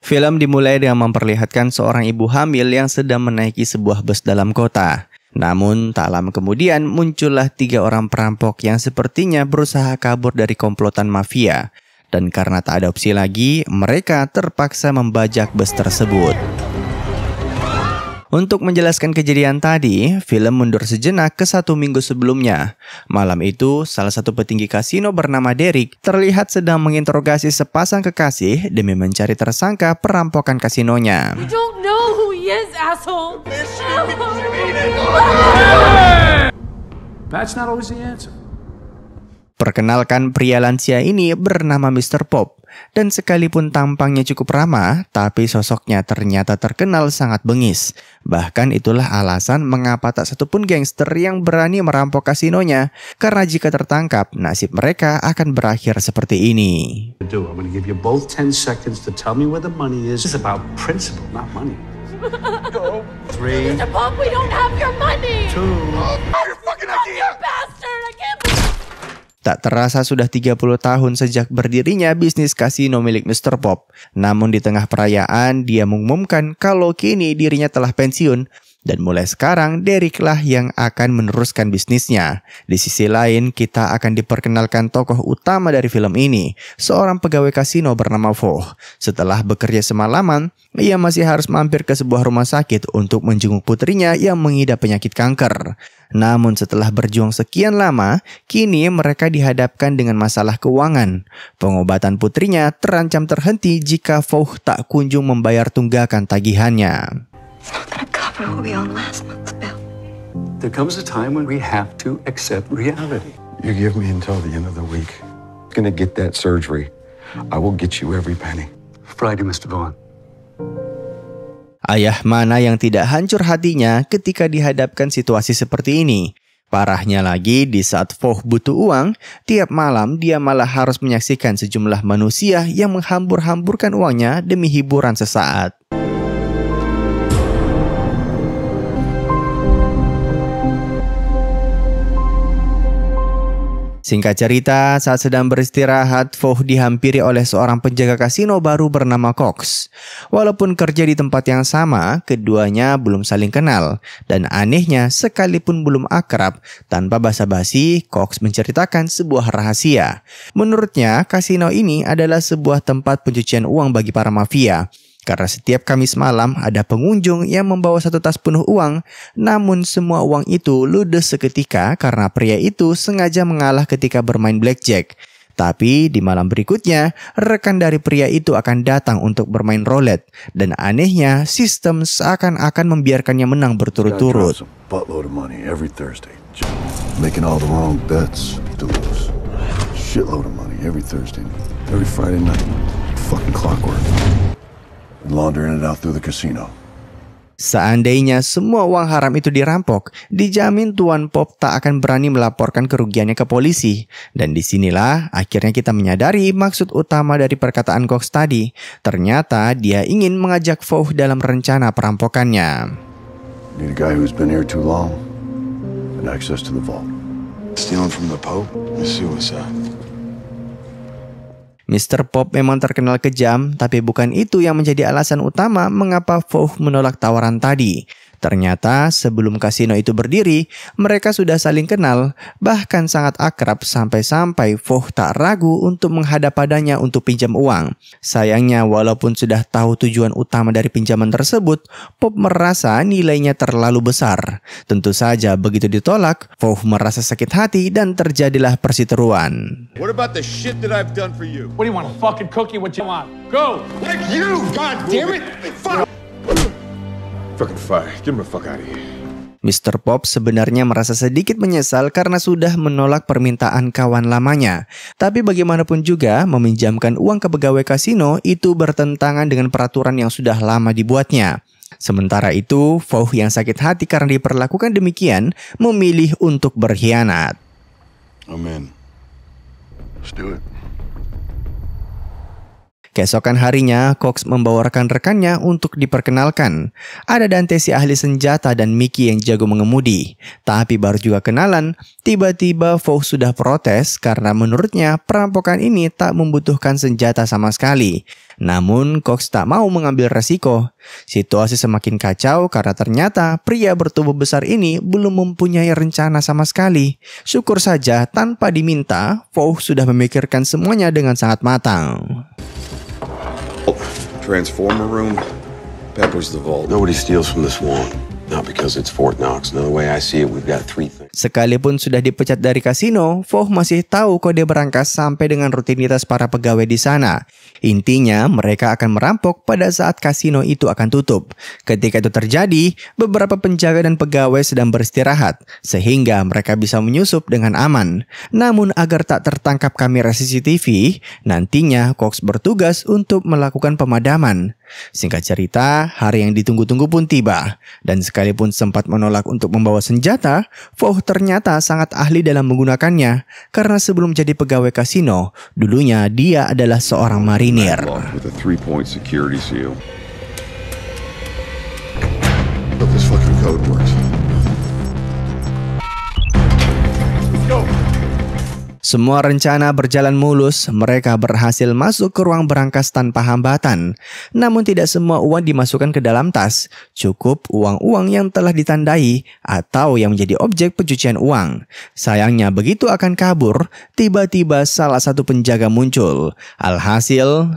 Film dimulai dengan memperlihatkan seorang ibu hamil yang sedang menaiki sebuah bus dalam kota. Namun, tak lama kemudian muncullah 3 orang perampok yang sepertinya berusaha kabur dari komplotan mafia. Dan karena tak ada opsi lagi, mereka terpaksa membajak bus tersebut. Untuk menjelaskan kejadian tadi, film mundur sejenak ke 1 minggu sebelumnya. Malam itu, salah satu petinggi kasino bernama Derek terlihat sedang menginterogasi sepasang kekasih demi mencari tersangka perampokan kasinonya. You don't know who he is, asshole. That's not always the answer. Perkenalkan, pria lansia ini bernama Mr. Pop. Dan sekalipun tampangnya cukup ramah, tapi sosoknya ternyata terkenal sangat bengis. Bahkan itulah alasan mengapa tak satupun gangster yang berani merampok kasinonya. Karena jika tertangkap, nasib mereka akan berakhir seperti ini. I'm going to give you both 10 seconds to tell me where the money is. It's about principle, not money. 3, Mr. Pop, we don't have your money. 2. Your fucking idea. You bastard, I can't believe. Tak terasa sudah 30 tahun sejak berdirinya bisnis kasino milik Mr. Pop. Namun di tengah perayaan, dia mengumumkan kalau kini dirinya telah pensiun. Dan mulai sekarang, Derek lah yang akan meneruskan bisnisnya. Di sisi lain, kita akan diperkenalkan tokoh utama dari film ini, seorang pegawai kasino bernama Vo. Setelah bekerja semalaman, ia masih harus mampir ke sebuah rumah sakit untuk menjenguk putrinya yang mengidap penyakit kanker. Namun setelah berjuang sekian lama, kini mereka dihadapkan dengan masalah keuangan. Pengobatan putrinya terancam terhenti jika Vo tak kunjung membayar tunggakan tagihannya. It's not gonna cover what we own last month's bill. There comes a time when we have to accept reality. You give me until the end of the week. I'm gonna get that surgery. I will get you every penny. Friday, Mr. Vaughn. Ayah mana yang tidak hancur hatinya ketika dihadapkan situasi seperti ini? Parahnya lagi, di saat Vo butuh uang, tiap malam dia malah harus menyaksikan sejumlah manusia yang menghambur-hamburkan uangnya demi hiburan sesaat. Singkat cerita, saat sedang beristirahat, Vo dihampiri oleh seorang penjaga kasino baru bernama Cox. Walaupun kerja di tempat yang sama, keduanya belum saling kenal. Dan anehnya, sekalipun belum akrab, tanpa basa-basi, Cox menceritakan sebuah rahasia. Menurutnya, kasino ini adalah sebuah tempat pencucian uang bagi para mafia. Karena setiap Kamis malam ada pengunjung yang membawa 1 tas penuh uang, namun semua uang itu ludes seketika karena pria itu sengaja mengalah ketika bermain blackjack. Tapi di malam berikutnya, rekan dari pria itu akan datang untuk bermain roulette. Dan anehnya, sistem seakan-akan membiarkannya menang berturut-turut. Buttload of money every Thursday. Making all the wrong bets to lose. Shitload of money every Thursday. Every Friday night. Fucking clockwork. Laundering it out through the casino. Seandainya semua uang haram itu dirampok, dijamin Tuan Pop tak akan berani melaporkan kerugiannya ke polisi. Dan disinilah akhirnya kita menyadari maksud utama dari perkataan Cox tadi. Ternyata dia ingin mengajak Vo dalam rencana perampokannya. Need a guy who's been here too long and access to the vault. Stealing from the Pope is suicide. Mr. Pop memang terkenal kejam, tapi bukan itu yang menjadi alasan utama mengapa Vo menolak tawaran tadi. Ternyata sebelum kasino itu berdiri, mereka sudah saling kenal, bahkan sangat akrab sampai-sampai Vo tak ragu untuk menghadap padanya untuk pinjam uang. Sayangnya walaupun sudah tahu tujuan utama dari pinjaman tersebut, Pop merasa nilainya terlalu besar. Tentu saja begitu ditolak, Vo merasa sakit hati dan terjadilah persiteruan. What about the shit that I've done for you? What do you want, a fucking cookie? What you want? Go! Like you! God damn it! Fuck! Fucking fire. Get me the fuck out of here. Mr. Pop sebenarnya merasa sedikit menyesal karena sudah menolak permintaan kawan lamanya. Tapi bagaimanapun juga, meminjamkan uang ke pegawai kasino itu bertentangan dengan peraturan yang sudah lama dibuatnya. Sementara itu, Vo yang sakit hati karena diperlakukan demikian, memilih untuk berkhianat. I'm in. Let's do it. Keesokan harinya, Cox membawa rekan-rekannya untuk diperkenalkan. Ada Dante si ahli senjata dan Mickey yang jago mengemudi. Tapi baru juga kenalan, tiba-tiba Vought sudah protes karena menurutnya perampokan ini tak membutuhkan senjata sama sekali. Namun Cox tak mau mengambil resiko. Situasi semakin kacau karena ternyata pria bertubuh besar ini belum mempunyai rencana sama sekali. Syukur saja tanpa diminta, Vought sudah memikirkan semuanya dengan sangat matang. Transformer room. Pepper's the vault. Nobody steals from the swamp. Not because it's Fort Knox. No, the way I see it, we've got 3 things. Sekalipun sudah dipecat dari kasino, Vought masih tahu kode berangkas sampai dengan rutinitas para pegawai di sana. Intinya, mereka akan merampok pada saat kasino itu akan tutup. Ketika itu terjadi, beberapa penjaga dan pegawai sedang beristirahat, sehingga mereka bisa menyusup dengan aman. Namun agar tak tertangkap kamera CCTV, nantinya Cox bertugas untuk melakukan pemadaman. Singkat cerita, hari yang ditunggu-tunggu pun tiba. Dan sekalipun sempat menolak untuk membawa senjata, Vought ternyata sangat ahli dalam menggunakannya. Karena sebelum jadi pegawai kasino, dulunya dia adalah seorang marinir. With a 3-point security seal. But this fucking code works. Let's go. Semua rencana berjalan mulus, mereka berhasil masuk ke ruang berangkas tanpa hambatan. Namun tidak semua uang dimasukkan ke dalam tas, cukup uang-uang yang telah ditandai atau yang menjadi objek pencucian uang. Sayangnya begitu akan kabur, tiba-tiba salah satu penjaga muncul. Alhasil,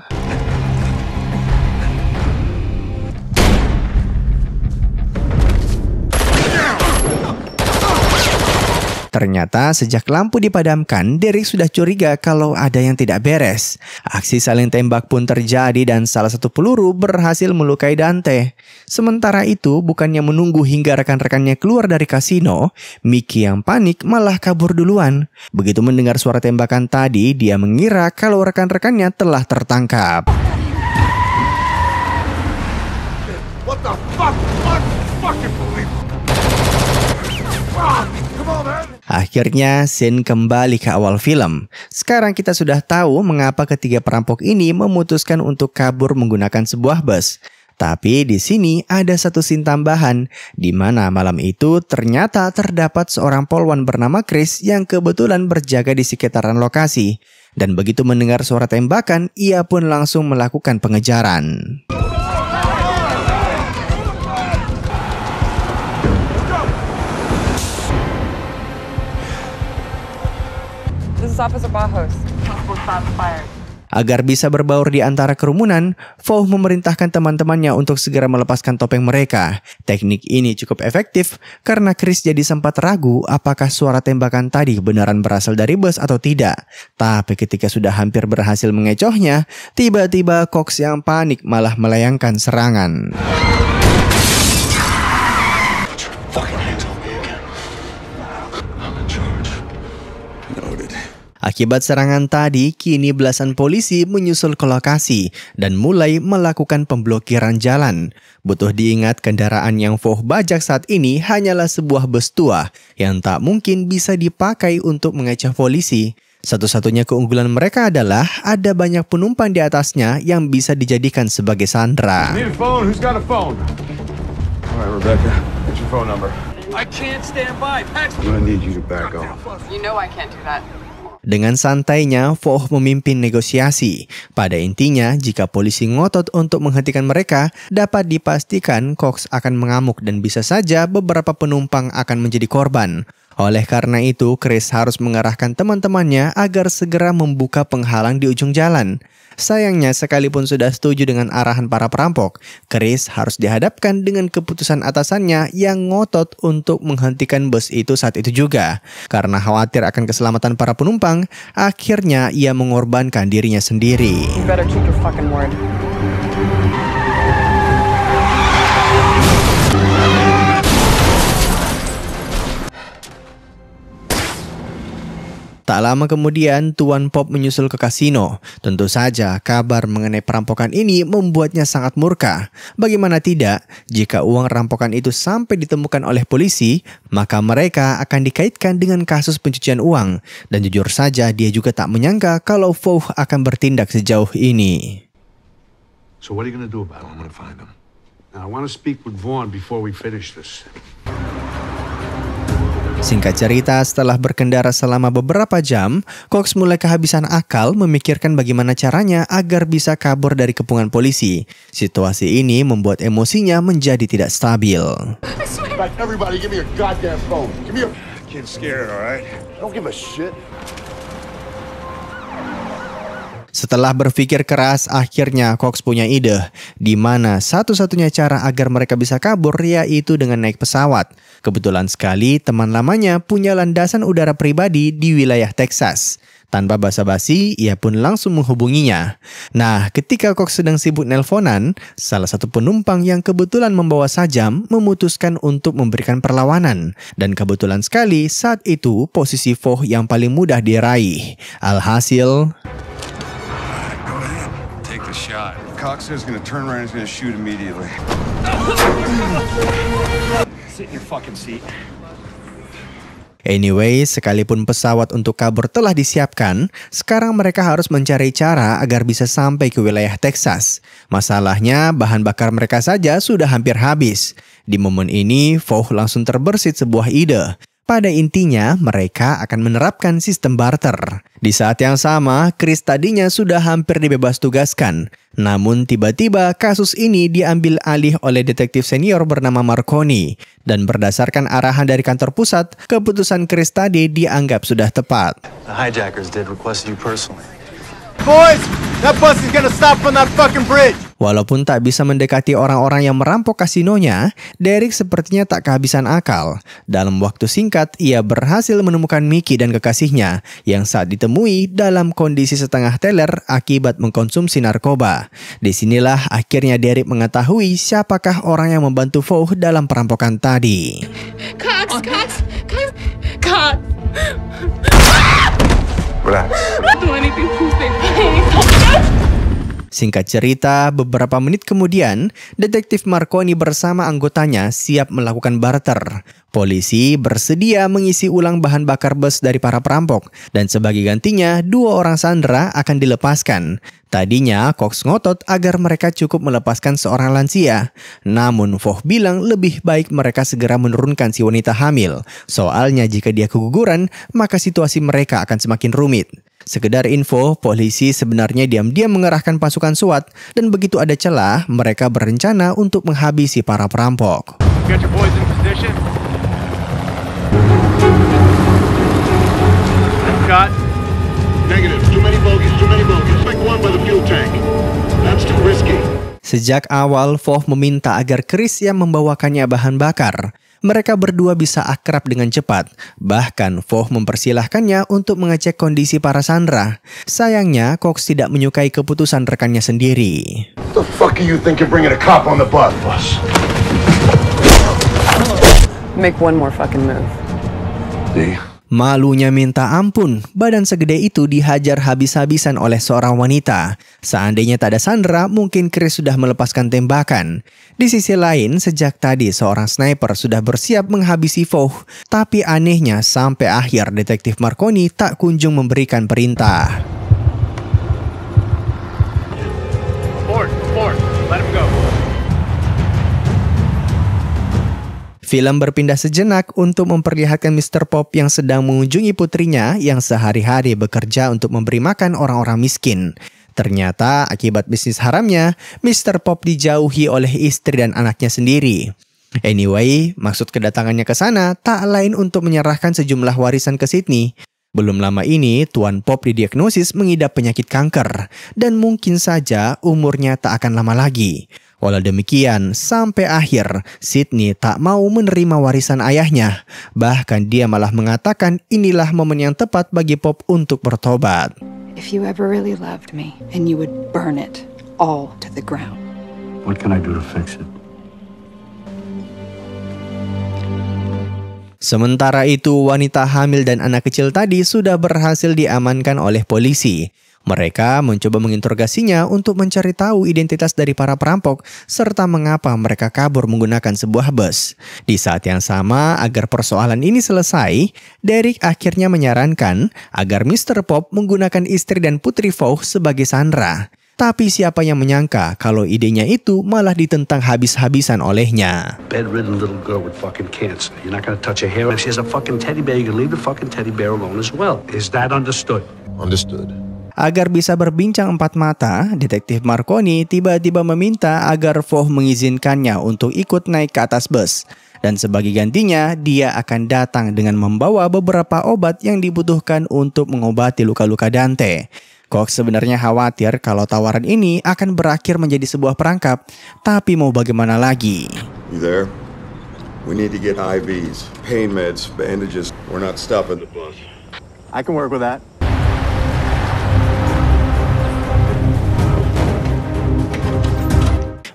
ternyata sejak lampu dipadamkan, Derek sudah curiga kalau ada yang tidak beres. Aksi saling tembak pun terjadi dan salah satu peluru berhasil melukai Dante. Sementara itu, bukannya menunggu hingga rekan-rekannya keluar dari kasino, Mickey yang panik malah kabur duluan. Begitu mendengar suara tembakan tadi, dia mengira kalau rekan-rekannya telah tertangkap. What the fuck? What? Fucking believe it. Come on, man. Akhirnya, scene kembali ke awal film. Sekarang kita sudah tahu mengapa ketiga perampok ini memutuskan untuk kabur menggunakan sebuah bus. Tapi di sini ada satu scene tambahan, di mana malam itu ternyata terdapat seorang polwan bernama Chris yang kebetulan berjaga di sekitaran lokasi. Dan begitu mendengar suara tembakan, ia pun langsung melakukan pengejaran. Agar bisa berbaur di antara kerumunan, Vought memerintahkan teman-temannya untuk segera melepaskan topeng mereka. Teknik ini cukup efektif karena Chris jadi sempat ragu apakah suara tembakan tadi beneran berasal dari bus atau tidak. Tapi ketika sudah hampir berhasil mengecohnya, tiba-tiba Cox yang panik malah melayangkan serangan. Akibat serangan tadi, kini belasan polisi menyusul ke lokasi dan mulai melakukan pemblokiran jalan. Butuh diingat kendaraan yang Vought bajak saat ini hanyalah sebuah bus tua yang tak mungkin bisa dipakai untuk mengecoh polisi. Satu-satunya keunggulan mereka adalah ada banyak penumpang di atasnya yang bisa dijadikan sebagai sandera. Need a phone? Who's got a phone? All right, Rebecca. What's your phone number? I can't stand by. Text I'm gonna need you to back off. You know I can't do that. Dengan santainya, Vought memimpin negosiasi. Pada intinya, jika polisi ngotot untuk menghentikan mereka, dapat dipastikan Cox akan mengamuk dan bisa saja beberapa penumpang akan menjadi korban. Oleh karena itu, Chris harus mengarahkan teman-temannya agar segera membuka penghalang di ujung jalan. Sayangnya, sekalipun sudah setuju dengan arahan para perampok, Chris harus dihadapkan dengan keputusan atasannya yang ngotot untuk menghentikan bus itu saat itu juga. Karena khawatir akan keselamatan para penumpang, akhirnya ia mengorbankan dirinya sendiri. You better keep your fucking word. Tak lama kemudian, Tuan Pop menyusul ke kasino. Tentu saja, kabar mengenai perampokan ini membuatnya sangat murka. Bagaimana tidak, jika uang rampokan itu sampai ditemukan oleh polisi, maka mereka akan dikaitkan dengan kasus pencucian uang. Dan jujur saja, dia juga tak menyangka kalau Vought akan bertindak sejauh ini. So what are you gonna do about it? I'm gonna find him. Now, I want to speak with Vaughn before we finish this. Singkat cerita, setelah berkendara selama beberapa jam, Cox mulai kehabisan akal memikirkan bagaimana caranya agar bisa kabur dari kepungan polisi. Situasi ini membuat emosinya menjadi tidak stabil. Like, everybody, give me your goddamn phone. Give me your... Kid's scared, all right? Don't give a shit. Setelah berpikir keras, akhirnya Cox punya ide, di mana satu-satunya cara agar mereka bisa kabur yaitu dengan naik pesawat. Kebetulan sekali teman lamanya punya landasan udara pribadi di wilayah Texas. Tanpa basa-basi, ia pun langsung menghubunginya. Nah, ketika Cox sedang sibuk nelponan, salah satu penumpang yang kebetulan membawa sajam memutuskan untuk memberikan perlawanan. Dan kebetulan sekali saat itu posisi Vaughn yang paling mudah diraih. Alhasil, Shot. Cox says he's gonna turn around and he's gonna shoot immediately. Sit in your fucking seat. anyway, sekalipun pesawat untuk kabur telah disiapkan, sekarang mereka harus mencari cara agar bisa sampai ke wilayah Texas. Masalahnya, bahan bakar mereka saja sudah hampir habis. Di momen ini, Vaughn langsung terbersit sebuah ide. Pada intinya, mereka akan menerapkan sistem barter. Di saat yang sama, Chris tadinya sudah hampir dibebas tugaskan. Namun tiba-tiba kasus ini diambil alih oleh detektif senior bernama Marconi. Dan berdasarkan arahan dari kantor pusat, keputusan Chris tadi dianggap sudah tepat. The hijackers did request you personally. Boys, that bus is gonna stop on that fucking bridge. Walaupun tak bisa mendekati orang-orang yang merampok kasinonya, Derek sepertinya tak kehabisan akal. Dalam waktu singkat, ia berhasil menemukan Mickey dan kekasihnya yang saat ditemui dalam kondisi setengah teler akibat mengkonsumsi narkoba. Disinilah akhirnya Derek mengetahui siapakah orang yang membantu Vaughn dalam perampokan tadi. Cox! Relax. Don't do anything, please, baby. Singkat cerita, beberapa menit kemudian, detektif Marconi bersama anggotanya siap melakukan barter. Polisi bersedia mengisi ulang bahan bakar bus dari para perampok, dan sebagai gantinya, 2 orang sandera akan dilepaskan. Tadinya, Cox ngotot agar mereka cukup melepaskan seorang lansia. Namun, Vaughn bilang lebih baik mereka segera menurunkan si wanita hamil. Soalnya jika dia keguguran, maka situasi mereka akan semakin rumit. Sekedar info, polisi sebenarnya diam-diam mengerahkan pasukan SWAT dan begitu ada celah, mereka berencana untuk menghabisi para perampok. Get your boys in position. Cut. Negative. Too many bogeys. Pick one by the fuel tank. That's too risky. Sejak awal, Vaughn meminta agar Chris yang membawakannya bahan bakar. Mereka berdua bisa akrab dengan cepat. Bahkan Vaughn mempersilahkannya untuk mengecek kondisi para sandera. Sayangnya, Cox tidak menyukai keputusan rekannya sendiri. What the fuck do you think you're bringing a cop on the bus? Make one more fucking move. D. Malunya minta ampun, badan segede itu dihajar habis-habisan oleh seorang wanita. Seandainya tak ada sandera, mungkin Chris sudah melepaskan tembakan. Di sisi lain, sejak tadi seorang sniper sudah bersiap menghabisi Vaughn. Tapi anehnya, sampai akhir detektif Marconi tak kunjung memberikan perintah. Ford, let him go. Film berpindah sejenak untuk memperlihatkan Mr. Pop yang sedang mengunjungi putrinya yang sehari-hari bekerja untuk memberi makan orang-orang miskin. Ternyata akibat bisnis haramnya, Mr. Pop dijauhi oleh istri dan anaknya sendiri. Anyway, maksud kedatangannya ke sana tak lain untuk menyerahkan sejumlah warisan ke Sydney. Belum lama ini, Tuan Pop didiagnosis mengidap penyakit kanker dan mungkin saja umurnya tak akan lama lagi. Walau demikian, sampai akhir, Sydney tak mau menerima warisan ayahnya. Bahkan dia malah mengatakan inilah momen yang tepat bagi Pop untuk bertobat. If you ever really loved me, and you would burn it all to the ground. What can I do to fix it? Sementara itu, wanita hamil dan anak kecil tadi sudah berhasil diamankan oleh polisi. Mereka mencoba menginterogasinya untuk mencari tahu identitas dari para perampok serta mengapa mereka kabur menggunakan sebuah bus. Di saat yang sama, agar persoalan ini selesai, Derek akhirnya menyarankan agar Mr. Pop menggunakan istri dan putri Vaughn sebagai sandera. Tapi siapa yang menyangka kalau idenya itu malah ditentang habis-habisan olehnya. Bedridden little girl with fucking cancer. You're not gonna touch her hair. If she has a fucking teddy bear, you can leave the fucking teddy bear alone as well. Is that understood? Understood. Agar bisa berbincang empat mata, Detektif Marconi tiba-tiba meminta agar Voh mengizinkannya untuk ikut naik ke atas bus. Dan sebagai gantinya, dia akan datang dengan membawa beberapa obat yang dibutuhkan untuk mengobati luka-luka Dante. Cox sebenarnya khawatir kalau tawaran ini akan berakhir menjadi sebuah perangkap, tapi mau bagaimana lagi? You there? We need to get IVs, pain meds, bandages. We're not stopping the bus. I can work with that.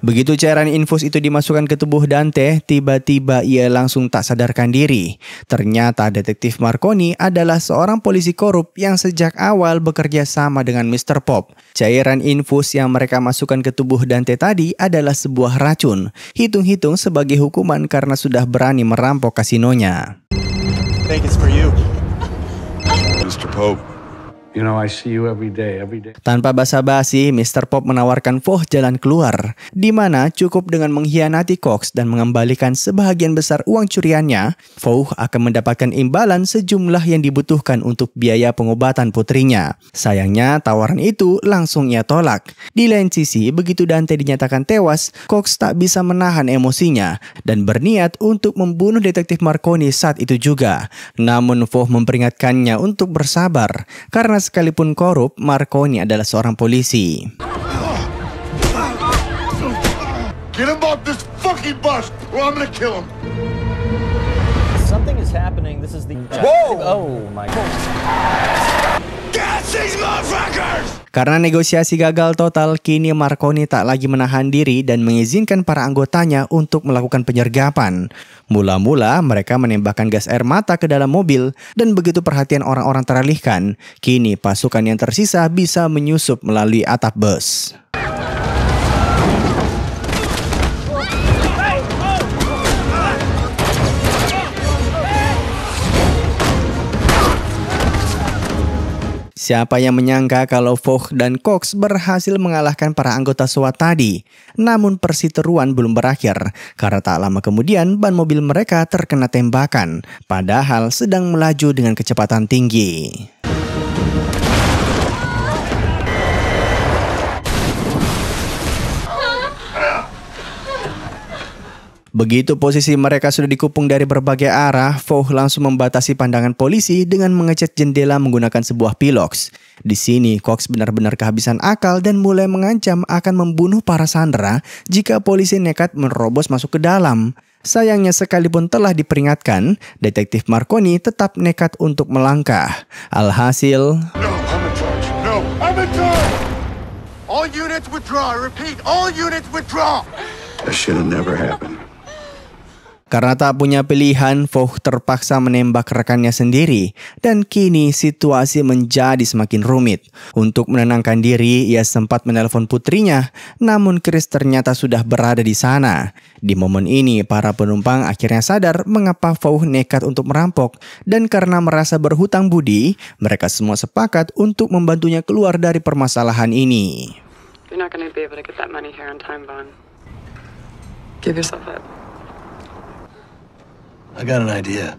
Begitu cairan infus itu dimasukkan ke tubuh Dante, tiba-tiba ia langsung tak sadarkan diri. Ternyata Detektif Marconi adalah seorang polisi korup yang sejak awal bekerja sama dengan Mr. Pop. Cairan infus yang mereka masukkan ke tubuh Dante tadi adalah sebuah racun. Hitung-hitung sebagai hukuman karena sudah berani merampok kasinonya. I think it's for you. Mr. Pope. You know, I see you every day. Tanpa basa-basi, Mr. Pop menawarkan Voh jalan keluar, di mana cukup dengan mengkhianati Cox dan mengembalikan sebahagian besar uang curiannya, Voh akan mendapatkan imbalan sejumlah yang dibutuhkan untuk biaya pengobatan putrinya. Sayangnya, tawaran itu langsung ia tolak. Di lain sisi, begitu Dante dinyatakan tewas, Cox tak bisa menahan emosinya dan berniat untuk membunuh Detektif Marconi saat itu juga. Namun Voh memperingatkannya untuk bersabar, karena sekalipun korup, Marconi adalah seorang polisi. Get him off this fucking bus, or I'm gonna kill him. Something is happening. This is the. Whoa! Oh my God. Catch these motherfuckers! Karena negosiasi gagal total, kini Marconi tak lagi menahan diri dan mengizinkan para anggotanya untuk melakukan penyergapan. Mula-mula mereka menembakkan gas air mata ke dalam mobil dan begitu perhatian orang-orang teralihkan, kini pasukan yang tersisa bisa menyusup melalui atap bus. Siapa yang menyangka kalau Voh dan Cox berhasil mengalahkan para anggota SWAT tadi. Namun persiteruan belum berakhir, karena tak lama kemudian ban mobil mereka terkena tembakan, padahal sedang melaju dengan kecepatan tinggi. Begitu posisi mereka sudah dikepung dari berbagai arah, Voh langsung membatasi pandangan polisi dengan mengecat jendela menggunakan sebuah piloks. Di sini, Cox benar-benar kehabisan akal dan mulai mengancam akan membunuh para sandera jika polisi nekat menerobos masuk ke dalam. Sayangnya sekalipun telah diperingatkan, Detektif Marconi tetap nekat untuk melangkah. Alhasil, No, I'm in charge. No, I'm in charge! All units withdraw. I repeat, all units withdraw! That should have never happened. karena tak punya pilihan, Voh terpaksa menembak rekannya sendiri dan kini situasi menjadi semakin rumit. Untuk menenangkan diri, ia sempat menelpon putrinya, namun Chris ternyata sudah berada di sana. Di momen ini, para penumpang akhirnya sadar mengapa Voh nekat untuk merampok dan karena merasa berhutang budi, mereka semua sepakat untuk membantunya keluar dari permasalahan ini. You're not going to be able to get that money here on time, Vaughn. Give yourself up. I got an idea.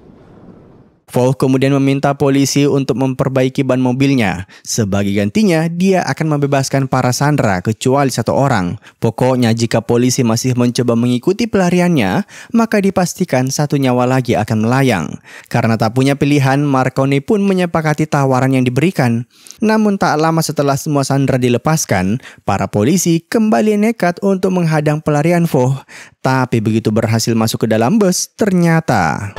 Voh kemudian meminta polisi untuk memperbaiki ban mobilnya. Sebagai gantinya, dia akan membebaskan para sandera kecuali satu orang. Pokoknya jika polisi masih mencoba mengikuti pelariannya, maka dipastikan satu nyawa lagi akan melayang. Karena tak punya pilihan, Marconi pun menyepakati tawaran yang diberikan. Namun tak lama setelah semua sandera dilepaskan, para polisi kembali nekat untuk menghadang pelarian Voh. Tapi begitu berhasil masuk ke dalam bus, ternyata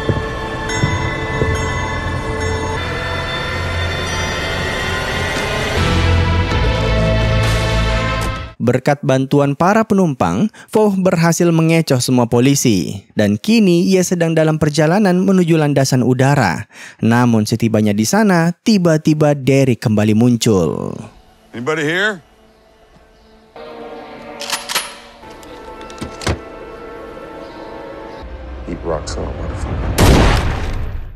berkat bantuan para penumpang, Voh berhasil mengecoh semua polisi. Dan kini ia sedang dalam perjalanan menuju landasan udara. Namun setibanya di sana, tiba-tiba Derek kembali muncul. Anybody here? Keep rocks on, motherfucker.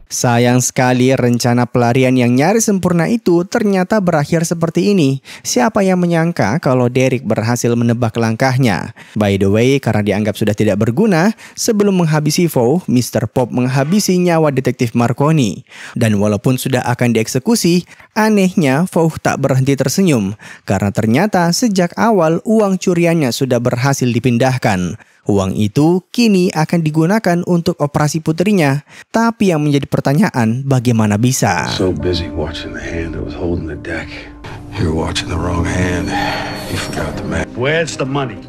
Sayang sekali rencana pelarian yang nyaris sempurna itu ternyata berakhir seperti ini. Siapa yang menyangka kalau Derek berhasil menebak langkahnya? By the way, karena dianggap sudah tidak berguna, sebelum menghabisi Vought, Mr. Pop menghabisi nyawa detektif Marconi. Dan walaupun sudah akan dieksekusi, anehnya Vought tak berhenti tersenyum. Karena ternyata sejak awal uang curiannya sudah berhasil dipindahkan. Uang itu kini akan digunakan untuk operasi putrinya. Tapi yang menjadi pertanyaan, bagaimana bisa? So busy watching the hand that was holding the deck. You're watching the wrong hand. You forgot the map. Where's the money?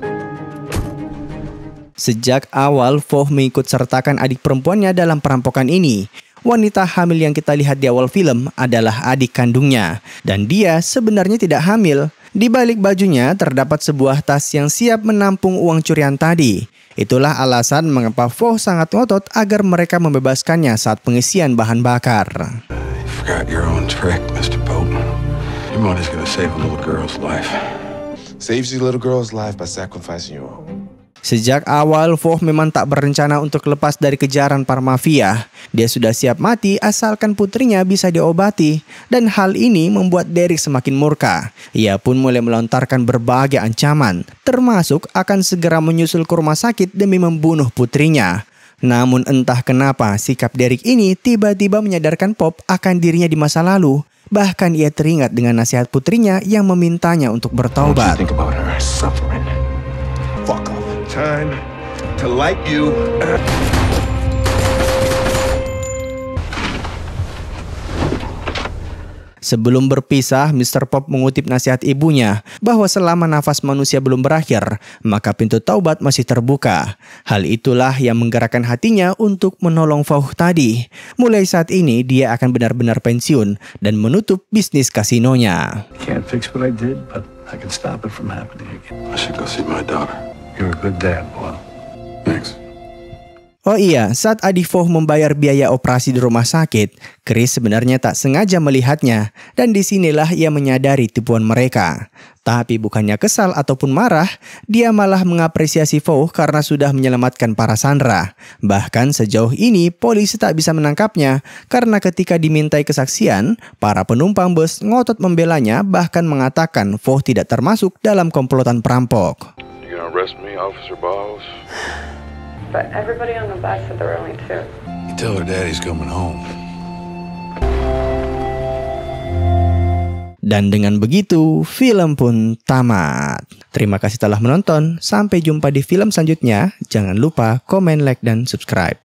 Sejak awal, Vought mengikut sertakan adik perempuannya dalam perampokan ini. Wanita hamil yang kita lihat di awal film adalah adik kandungnya. Dan dia sebenarnya tidak hamil. Di balik bajunya terdapat sebuah tas yang siap menampung uang curian tadi. Itulah alasan mengapa Vought sangat ngotot agar mereka membebaskannya saat pengisian bahan bakar. You forgot your own trick, Mr. Pope. Your money's gonna save a little girl's life. Saves you little girl's life by sacrificing your own. Sejak awal, Vought memang tak berencana untuk lepas dari kejaran para mafia. Dia sudah siap mati asalkan putrinya bisa diobati. Dan hal ini membuat Derek semakin murka. Ia pun mulai melontarkan berbagai ancaman, termasuk akan segera menyusul ke rumah sakit demi membunuh putrinya. Namun entah kenapa sikap Derek ini tiba-tiba menyadarkan Pop akan dirinya di masa lalu. Bahkan ia teringat dengan nasihat putrinya yang memintanya untuk bertaubat. Time to light you. Sebelum berpisah, Mr. Pop mengutip nasihat ibunya bahwa selama nafas manusia belum berakhir, maka pintu taubat masih terbuka. Hal itulah yang menggerakkan hatinya untuk menolong Vought tadi. Mulai saat ini, dia akan benar-benar pensiun dan menutup bisnis kasinonya. Can't fix what I did, but I can stop it from happening again. I should go see my daughter. You're a good dad, boy. Thanks. Oh iya, saat adik Vought membayar biaya operasi di rumah sakit, Chris sebenarnya tak sengaja melihatnya, dan disinilah ia menyadari tipuan mereka. Tapi bukannya kesal ataupun marah, dia malah mengapresiasi Vought karena sudah menyelamatkan para sandera. Bahkan sejauh ini polisi tak bisa menangkapnya, karena ketika dimintai kesaksian, para penumpang bus ngotot membelanya bahkan mengatakan Vought tidak termasuk dalam komplotan perampok. Arrest me, Officer Bowles. But everybody on the bus said there were only two. You tell her daddy's coming home. Dan dengan begitu, film pun tamat. Terima kasih telah menonton. Sampai jumpa di film selanjutnya. Jangan lupa komen, like, dan subscribe.